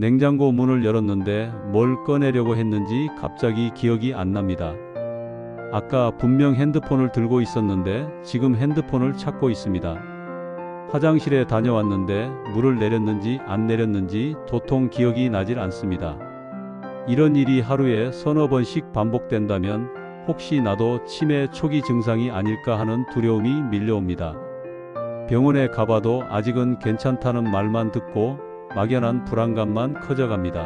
냉장고 문을 열었는데 뭘 꺼내려고 했는지 갑자기 기억이 안 납니다. 아까 분명 핸드폰을 들고 있었는데 지금 핸드폰을 찾고 있습니다. 화장실에 다녀왔는데 물을 내렸는지 안 내렸는지 도통 기억이 나질 않습니다. 이런 일이 하루에 서너 번씩 반복된다면 혹시 나도 치매 초기 증상이 아닐까 하는 두려움이 밀려옵니다. 병원에 가봐도 아직은 괜찮다는 말만 듣고 막연한 불안감만 커져갑니다.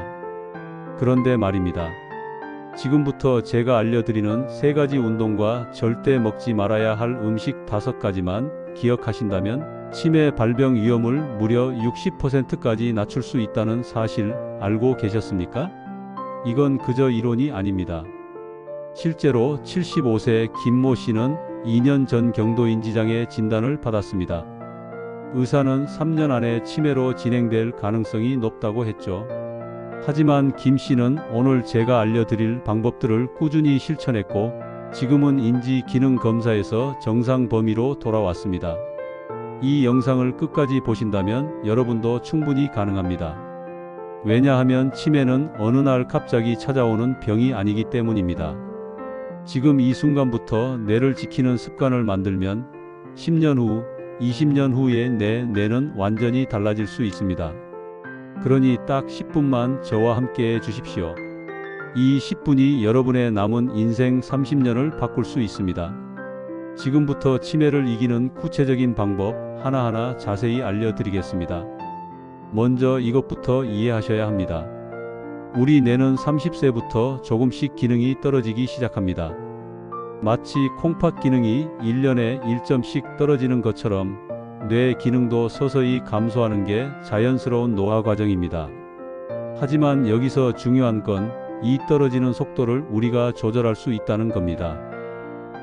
그런데 말입니다. 지금부터 제가 알려드리는 3가지 운동과 절대 먹지 말아야 할 음식 5가지만 기억하신다면 치매 발병 위험을 무려 60%까지 낮출 수 있다는 사실 알고 계셨습니까? 이건 그저 이론이 아닙니다. 실제로 75세 김모 씨는 2년 전 경도인지장애 진단을 받았습니다. 의사는 3년 안에 치매로 진행될 가능성이 높다고 했죠. 하지만 김 씨는 오늘 제가 알려드릴 방법들을 꾸준히 실천했고 지금은 인지 기능 검사에서 정상 범위로 돌아왔습니다. 이 영상을 끝까지 보신다면 여러분도 충분히 가능합니다. 왜냐하면 치매는 어느 날 갑자기 찾아오는 병이 아니기 때문입니다. 지금 이 순간부터 뇌를 지키는 습관을 만들면 10년 후, 20년 후에 내 뇌는 완전히 달라질 수 있습니다. 그러니 딱 10분만 저와 함께 해 주십시오. 이 10분이 여러분의 남은 인생 30년을 바꿀 수 있습니다. 지금부터 치매를 이기는 구체적인 방법 하나하나 자세히 알려드리겠습니다. 먼저 이것부터 이해하셔야 합니다. 우리 뇌는 30세부터 조금씩 기능이 떨어지기 시작합니다. 마치 콩팥 기능이 1년에 1점씩 떨어지는 것처럼 뇌 기능도 서서히 감소하는 게 자연스러운 노화 과정입니다. 하지만 여기서 중요한 건 이 떨어지는 속도를 우리가 조절할 수 있다는 겁니다.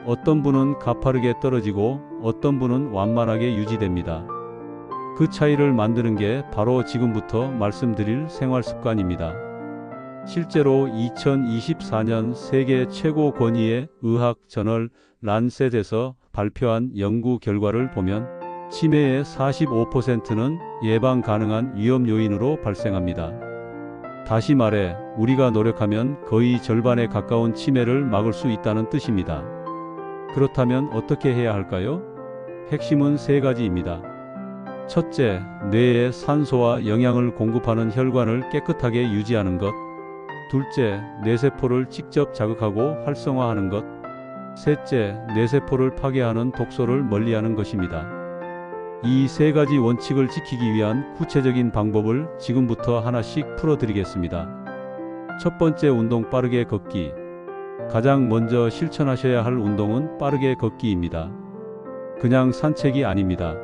어떤 분은 가파르게 떨어지고 어떤 분은 완만하게 유지됩니다. 그 차이를 만드는 게 바로 지금부터 말씀드릴 생활 습관입니다. 실제로 2024년 세계 최고 권위의 의학 저널 란셋에서 발표한 연구 결과를 보면 치매의 45%는 예방 가능한 위험 요인으로 발생합니다. 다시 말해 우리가 노력하면 거의 절반에 가까운 치매를 막을 수 있다는 뜻입니다. 그렇다면 어떻게 해야 할까요? 핵심은 3가지입니다. 첫째, 뇌에 산소와 영양을 공급하는 혈관을 깨끗하게 유지하는 것. 둘째, 뇌세포를 직접 자극하고 활성화하는 것. 셋째, 뇌세포를 파괴하는 독소를 멀리하는 것입니다. 이 3가지 원칙을 지키기 위한 구체적인 방법을 지금부터 하나씩 풀어드리겠습니다. 첫 번째 운동 빠르게 걷기. 가장 먼저 실천하셔야 할 운동은 빠르게 걷기입니다. 그냥 산책이 아닙니다.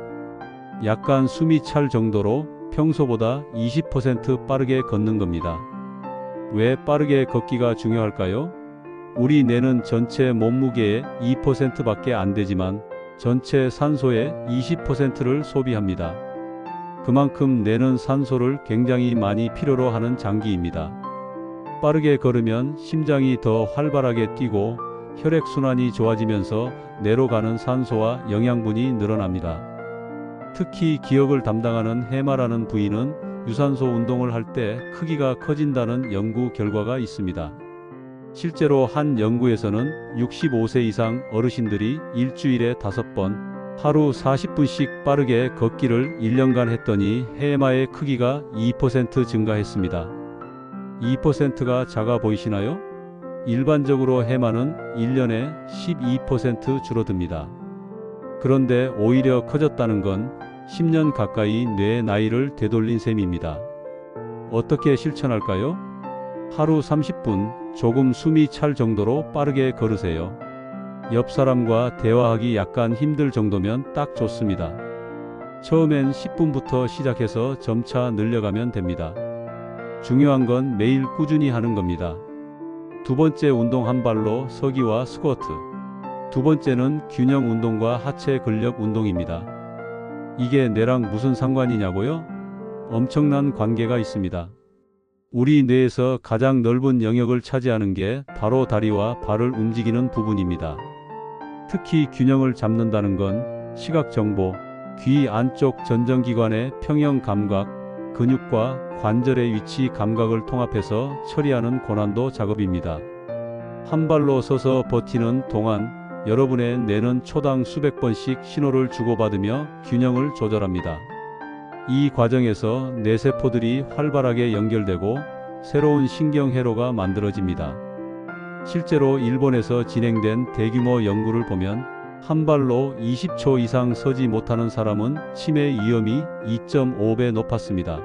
약간 숨이 찰 정도로 평소보다 20% 빠르게 걷는 겁니다. 왜 빠르게 걷기가 중요할까요? 우리 뇌는 전체 몸무게의 2%밖에 안 되지만 전체 산소의 20%를 소비합니다. 그만큼 뇌는 산소를 굉장히 많이 필요로 하는 장기입니다. 빠르게 걸으면 심장이 더 활발하게 뛰고 혈액순환이 좋아지면서 뇌로 가는 산소와 영양분이 늘어납니다. 특히 기억을 담당하는 해마라는 부위는 유산소 운동을 할 때 크기가 커진다는 연구 결과가 있습니다. 실제로 한 연구에서는 65세 이상 어르신들이 일주일에 5번, 하루 40분씩 빠르게 걷기를 1년간 했더니 해마의 크기가 2% 증가했습니다. 2%가 작아 보이시나요? 일반적으로 해마는 1년에 12% 줄어듭니다. 그런데 오히려 커졌다는 건 10년 가까이 뇌의 나이를 되돌린 셈입니다. 어떻게 실천할까요? 하루 30분 조금 숨이 찰 정도로 빠르게 걸으세요. 옆 사람과 대화하기 약간 힘들 정도면 딱 좋습니다. 처음엔 10분부터 시작해서 점차 늘려가면 됩니다. 중요한 건 매일 꾸준히 하는 겁니다. 두 번째 운동 한 발로 서기와 스쿼트. 두 번째는 균형 운동과 하체 근력 운동입니다. 이게 뇌랑 무슨 상관이냐고요? 엄청난 관계가 있습니다. 우리 뇌에서 가장 넓은 영역을 차지하는 게 바로 다리와 발을 움직이는 부분입니다. 특히 균형을 잡는다는 건 시각 정보, 귀 안쪽 전정기관의 평형 감각, 근육과 관절의 위치 감각을 통합해서 처리하는 고난도 작업입니다. 한 발로 서서 버티는 동안 여러분의 뇌는 초당 수백 번씩 신호를 주고받으며 균형을 조절합니다. 이 과정에서 뇌세포들이 활발하게 연결되고 새로운 신경회로가 만들어집니다. 실제로 일본에서 진행된 대규모 연구를 보면 한 발로 20초 이상 서지 못하는 사람은 치매 위험이 2.5배 높았습니다.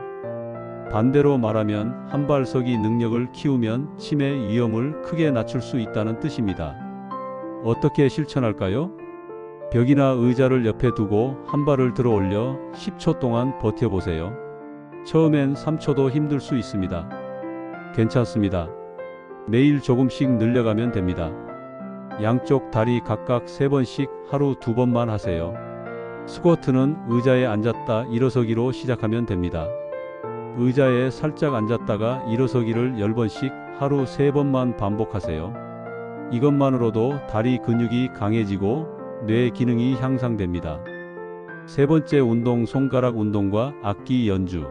반대로 말하면 한 발 서기 능력을 키우면 치매 위험을 크게 낮출 수 있다는 뜻입니다. 어떻게 실천할까요? 벽이나 의자를 옆에 두고 한 발을 들어 올려 10초 동안 버텨보세요. 처음엔 3초도 힘들 수 있습니다. 괜찮습니다. 매일 조금씩 늘려가면 됩니다. 양쪽 다리 각각 3번씩 하루 2번만 하세요. 스쿼트는 의자에 앉았다 일어서기로 시작하면 됩니다. 의자에 살짝 앉았다가 일어서기를 10번씩 하루 3번만 반복하세요. 이것만으로도 다리 근육이 강해지고 뇌 기능이 향상됩니다. 세 번째 운동 손가락 운동과 악기 연주.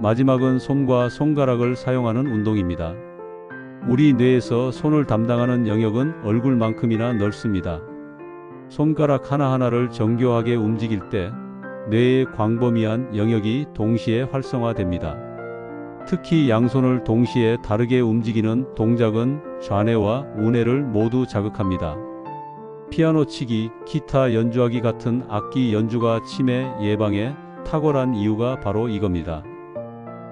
마지막은 손과 손가락을 사용하는 운동입니다. 우리 뇌에서 손을 담당하는 영역은 얼굴만큼이나 넓습니다. 손가락 하나하나를 정교하게 움직일 때 뇌의 광범위한 영역이 동시에 활성화됩니다. 특히 양손을 동시에 다르게 움직이는 동작은 좌뇌와 우뇌를 모두 자극합니다. 피아노 치기, 기타 연주하기 같은 악기 연주가 치매 예방에 탁월한 이유가 바로 이겁니다.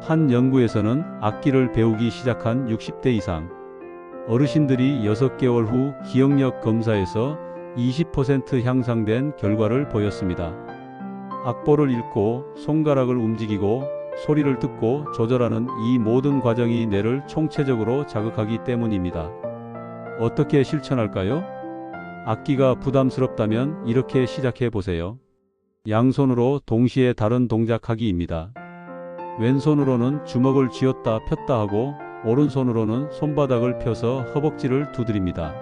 한 연구에서는 악기를 배우기 시작한 60대 이상 어르신들이 6개월 후 기억력 검사에서 20% 향상된 결과를 보였습니다. 악보를 읽고 손가락을 움직이고 소리를 듣고 조절하는 이 모든 과정이 뇌를 총체적으로 자극하기 때문입니다. 어떻게 실천할까요? 악기가 부담스럽다면 이렇게 시작해 보세요. 양손으로 동시에 다른 동작하기입니다. 왼손으로는 주먹을 쥐었다 폈다 하고 오른손으로는 손바닥을 펴서 허벅지를 두드립니다.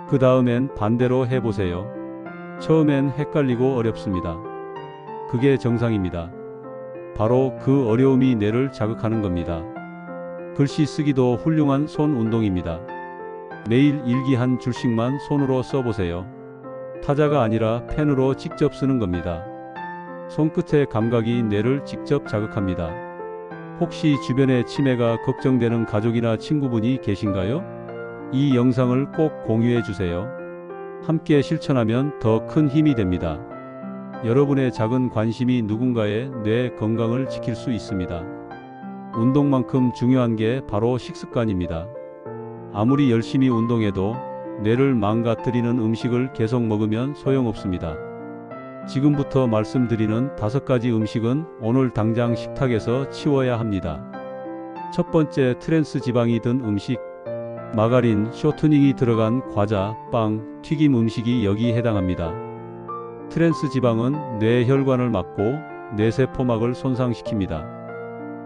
그 다음엔 반대로 해보세요. 처음엔 헷갈리고 어렵습니다. 그게 정상입니다. 바로 그 어려움이 뇌를 자극하는 겁니다. 글씨 쓰기도 훌륭한 손 운동입니다. 매일 일기 한 줄씩만 손으로 써보세요. 타자가 아니라 펜으로 직접 쓰는 겁니다. 손끝의 감각이 뇌를 직접 자극합니다. 혹시 주변에 치매가 걱정되는 가족이나 친구분이 계신가요? 이 영상을 꼭 공유해 주세요. 함께 실천하면 더 큰 힘이 됩니다. 여러분의 작은 관심이 누군가의 뇌 건강을 지킬 수 있습니다. 운동만큼 중요한 게 바로 식습관입니다. 아무리 열심히 운동해도 뇌를 망가뜨리는 음식을 계속 먹으면 소용없습니다. 지금부터 말씀드리는 5가지 음식은 오늘 당장 식탁에서 치워야 합니다. 첫 번째, 트랜스 지방이 든 음식. 마가린, 쇼트닝이 들어간 과자, 빵, 튀김 음식이 여기 해당합니다. 트랜스 지방은 뇌 혈관을 막고 뇌세포막을 손상시킵니다.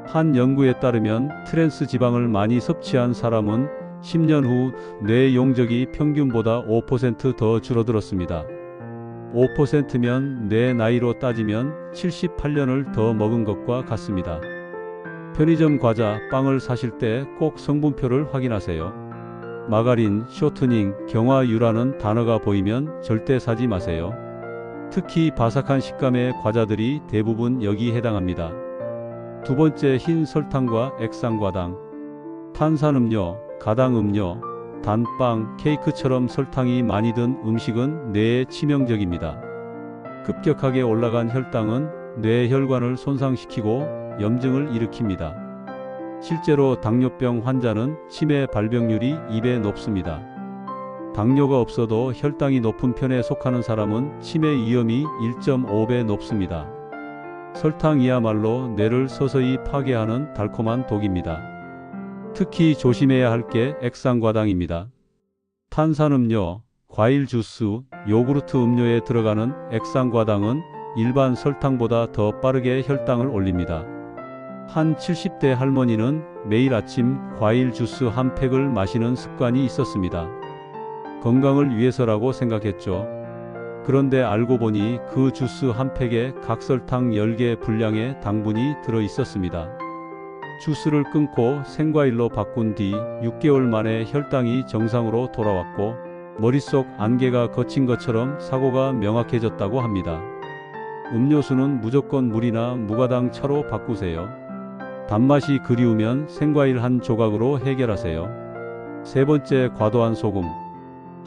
한 연구에 따르면 트랜스 지방을 많이 섭취한 사람은 10년 후 뇌 용적이 평균보다 5% 더 줄어들었습니다. 5%면 내 나이로 따지면 78년을 더 먹은 것과 같습니다. 편의점 과자, 빵을 사실 때 꼭 성분표를 확인하세요. 마가린, 쇼트닝, 경화유라는 단어가 보이면 절대 사지 마세요. 특히 바삭한 식감의 과자들이 대부분 여기 해당합니다. 두 번째, 흰 설탕과 액상과당. 탄산음료, 가당음료, 단빵, 케이크처럼 설탕이 많이 든 음식은 뇌에 치명적입니다. 급격하게 올라간 혈당은 뇌 혈관을 손상시키고 염증을 일으킵니다. 실제로 당뇨병 환자는 치매 발병률이 2배 높습니다. 당뇨가 없어도 혈당이 높은 편에 속하는 사람은 치매 위험이 1.5배 높습니다. 설탕이야말로 뇌를 서서히 파괴하는 달콤한 독입니다. 특히 조심해야 할 게 액상과당입니다. 탄산음료, 과일 주스, 요구르트 음료에 들어가는 액상과당은 일반 설탕보다 더 빠르게 혈당을 올립니다. 한 70대 할머니는 매일 아침 과일 주스 한 팩을 마시는 습관이 있었습니다. 건강을 위해서라고 생각했죠. 그런데 알고 보니 그 주스 한 팩에 각설탕 10개 분량의 당분이 들어 있었습니다. 주스를 끊고 생과일로 바꾼 뒤 6개월 만에 혈당이 정상으로 돌아왔고 머릿속 안개가 걷힌 것처럼 사고가 명확해졌다고 합니다. 음료수는 무조건 물이나 무가당 차로 바꾸세요. 단맛이 그리우면 생과일 한 조각으로 해결하세요. 세 번째, 과도한 소금.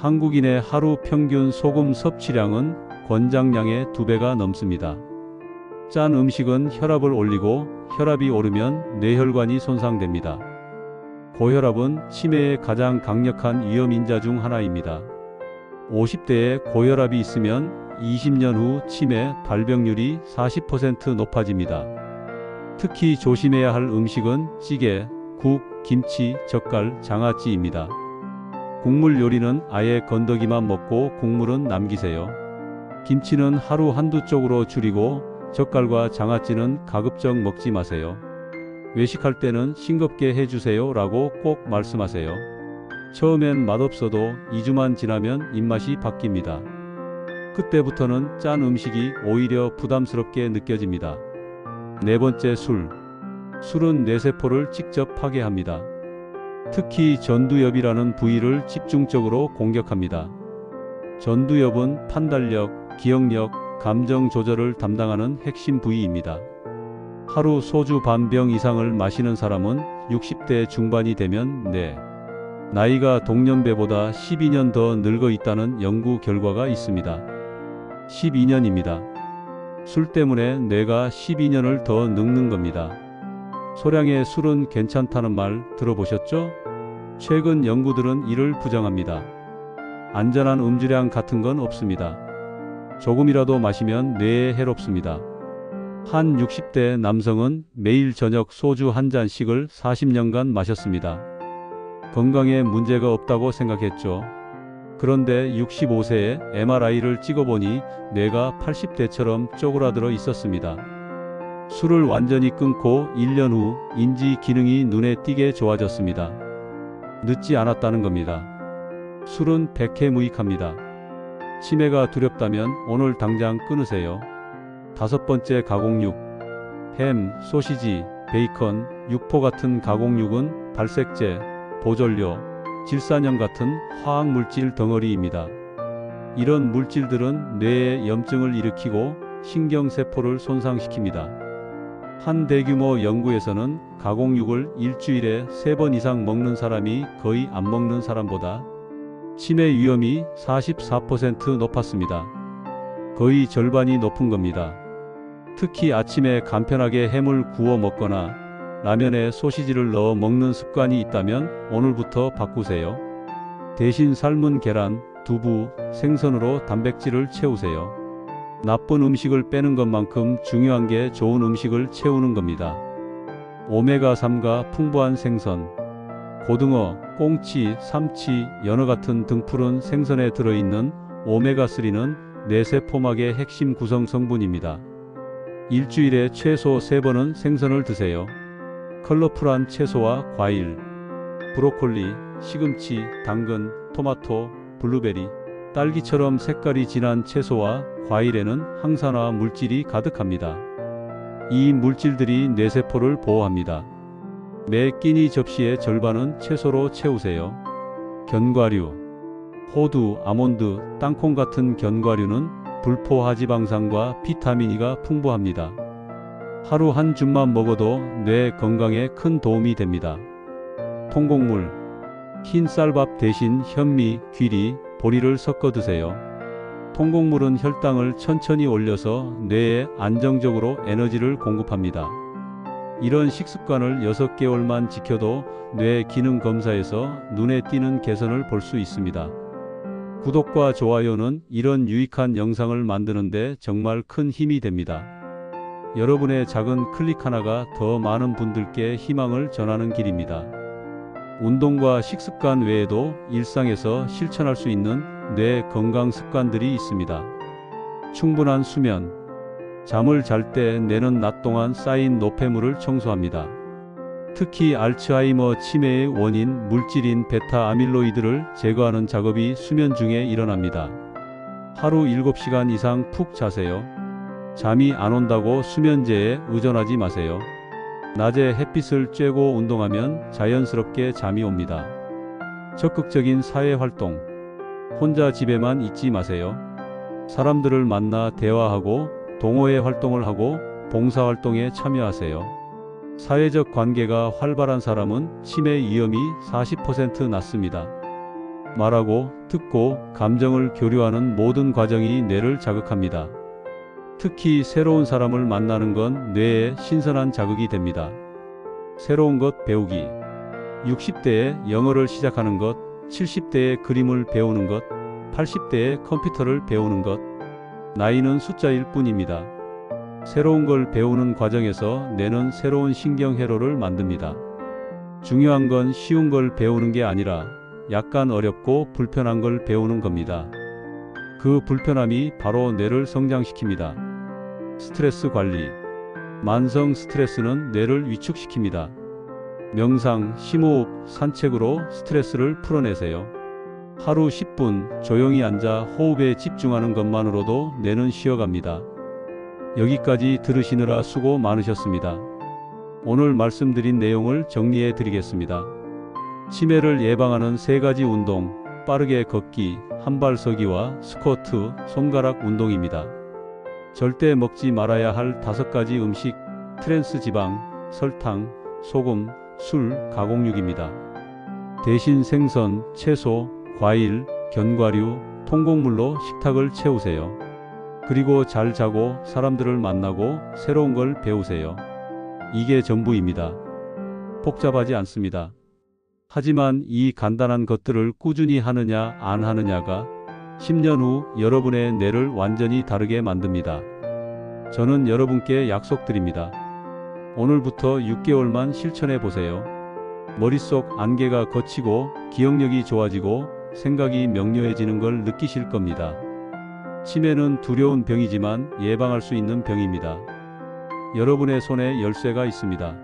한국인의 하루 평균 소금 섭취량은 권장량의 2배가 넘습니다. 짠 음식은 혈압을 올리고 혈압이 오르면 뇌혈관이 손상됩니다. 고혈압은 치매의 가장 강력한 위험인자 중 하나입니다. 50대에 고혈압이 있으면 20년 후 치매 발병률이 40% 높아집니다. 특히 조심해야 할 음식은 찌개, 국, 김치, 젓갈, 장아찌입니다. 국물 요리는 아예 건더기만 먹고 국물은 남기세요. 김치는 하루 한두 쪽으로 줄이고 젓갈과 장아찌는 가급적 먹지 마세요. 외식할 때는 싱겁게 해주세요 라고 꼭 말씀하세요. 처음엔 맛없어도 2주만 지나면 입맛이 바뀝니다. 그때부터는 짠 음식이 오히려 부담스럽게 느껴집니다. 네 번째, 술. 술은 뇌세포를 직접 파괴합니다. 특히 전두엽이라는 부위를 집중적으로 공격합니다. 전두엽은 판단력, 기억력, 감정 조절을 담당하는 핵심 부위입니다. 하루 소주 반 병 이상을 마시는 사람은 60대 중반이 되면 나이가 동년배보다 12년 더 늙어 있다는 연구 결과가 있습니다. 12년입니다. 술 때문에 뇌가 12년을 더 늙는 겁니다. 소량의 술은 괜찮다는 말 들어보셨죠? 최근 연구들은 이를 부정합니다. 안전한 음주량 같은 건 없습니다. 조금이라도 마시면 뇌에 해롭습니다. 한 60대 남성은 매일 저녁 소주 한 잔씩을 40년간 마셨습니다. 건강에 문제가 없다고 생각했죠. 그런데 65세에 MRI를 찍어보니 뇌가 80대처럼 쪼그라들어 있었습니다. 술을 완전히 끊고 1년 후 인지 기능이 눈에 띄게 좋아졌습니다. 늦지 않았다는 겁니다. 술은 백해무익합니다. 치매가 두렵다면 오늘 당장 끊으세요. 다섯 번째, 가공육. 햄, 소시지, 베이컨, 육포 같은 가공육은 발색제, 보존료, 질산염 같은 화학물질 덩어리입니다. 이런 물질들은 뇌에 염증을 일으키고 신경세포를 손상시킵니다. 한 대규모 연구에서는 가공육을 일주일에 3번 이상 먹는 사람이 거의 안 먹는 사람보다 치매 위험이 44% 높았습니다. 거의 절반이 높은 겁니다. 특히 아침에 간편하게 햄을 구워 먹거나 라면에 소시지를 넣어 먹는 습관이 있다면 오늘부터 바꾸세요. 대신 삶은 계란, 두부, 생선으로 단백질을 채우세요. 나쁜 음식을 빼는 것만큼 중요한 게 좋은 음식을 채우는 겁니다. 오메가3가 풍부한 생선, 고등어, 꽁치, 삼치, 연어 같은 등푸른 생선에 들어있는 오메가3는 뇌세포막의 핵심 구성 성분입니다. 일주일에 최소 3번은 생선을 드세요. 컬러풀한 채소와 과일, 브로콜리, 시금치, 당근, 토마토, 블루베리, 딸기처럼 색깔이 진한 채소와 과일에는 항산화 물질이 가득합니다. 이 물질들이 뇌세포를 보호합니다. 매 끼니 접시의 절반은 채소로 채우세요. 견과류, 호두, 아몬드, 땅콩 같은 견과류는 불포 하지방산과 비타민 E가 풍부합니다. 하루 한 줌만 먹어도 뇌 건강에 큰 도움이 됩니다. 통곡물, 흰 쌀밥 대신 현미, 귀리, 보리를 섞어 드세요. 통곡물은 혈당을 천천히 올려서 뇌에 안정적으로 에너지를 공급합니다. 이런 식습관을 6개월만 지켜도 뇌 기능 검사에서 눈에 띄는 개선을 볼 수 있습니다. 구독과 좋아요는 이런 유익한 영상을 만드는데 정말 큰 힘이 됩니다. 여러분의 작은 클릭 하나가 더 많은 분들께 희망을 전하는 길입니다. 운동과 식습관 외에도 일상에서 실천할 수 있는 뇌 건강 습관들이 있습니다. 충분한 수면. 잠을 잘 때 뇌는 낮 동안 쌓인 노폐물을 청소합니다. 특히 알츠하이머 치매의 원인 물질인 베타 아밀로이드를 제거하는 작업이 수면 중에 일어납니다. 하루 7시간 이상 푹 자세요. 잠이 안 온다고 수면제에 의존하지 마세요. 낮에 햇빛을 쬐고 운동하면 자연스럽게 잠이 옵니다. 적극적인 사회활동. 혼자 집에만 있지 마세요. 사람들을 만나 대화하고 동호회 활동을 하고 봉사활동에 참여하세요. 사회적 관계가 활발한 사람은 치매 위험이 40% 낮습니다. 말하고, 듣고, 감정을 교류하는 모든 과정이 뇌를 자극합니다. 특히 새로운 사람을 만나는 건 뇌에 신선한 자극이 됩니다. 새로운 것 배우기. 60대에 영어를 시작하는 것, 70대에 그림을 배우는 것, 80대에 컴퓨터를 배우는 것. 나이는 숫자일 뿐입니다. 새로운 걸 배우는 과정에서 뇌는 새로운 신경회로를 만듭니다. 중요한 건 쉬운 걸 배우는 게 아니라 약간 어렵고 불편한 걸 배우는 겁니다. 그 불편함이 바로 뇌를 성장시킵니다. 스트레스 관리. 만성 스트레스는 뇌를 위축시킵니다. 명상, 심호흡, 산책으로 스트레스를 풀어내세요. 하루 10분 조용히 앉아 호흡에 집중하는 것만으로도 뇌는 쉬어갑니다. 여기까지 들으시느라 수고 많으셨습니다. 오늘 말씀드린 내용을 정리해 드리겠습니다. 치매를 예방하는 3가지 운동, 빠르게 걷기, 한발 서기와 스쿼트, 손가락 운동입니다. 절대 먹지 말아야 할 5가지 음식, 트랜스 지방, 설탕, 소금, 술, 가공육입니다. 대신 생선, 채소, 과일, 견과류, 통곡물로 식탁을 채우세요. 그리고 잘 자고 사람들을 만나고 새로운 걸 배우세요. 이게 전부입니다. 복잡하지 않습니다. 하지만 이 간단한 것들을 꾸준히 하느냐 안 하느냐가 10년 후 여러분의 뇌를 완전히 다르게 만듭니다. 저는 여러분께 약속드립니다. 오늘부터 6개월만 실천해 보세요. 머릿속 안개가 걷히고 기억력이 좋아지고 생각이 명료해지는 걸 느끼실 겁니다. 치매는 두려운 병이지만 예방할 수 있는 병입니다. 여러분의 손에 열쇠가 있습니다.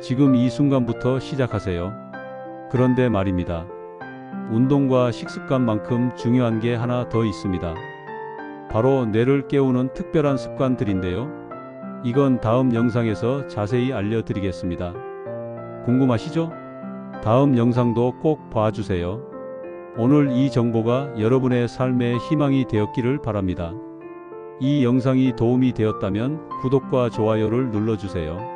지금 이 순간부터 시작하세요. 그런데 말입니다. 운동과 식습관만큼 중요한 게 하나 더 있습니다. 바로 뇌를 깨우는 특별한 습관들인데요. 이건 다음 영상에서 자세히 알려드리겠습니다. 궁금하시죠? 다음 영상도 꼭 봐주세요. 오늘 이 정보가 여러분의 삶의 희망이 되었기를 바랍니다. 이 영상이 도움이 되었다면 구독과 좋아요를 눌러주세요.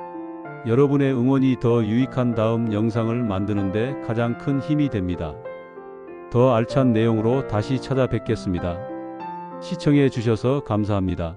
여러분의 응원이 더 유익한 다음 영상을 만드는데 가장 큰 힘이 됩니다. 더 알찬 내용으로 다시 찾아뵙겠습니다. 시청해 주셔서 감사합니다.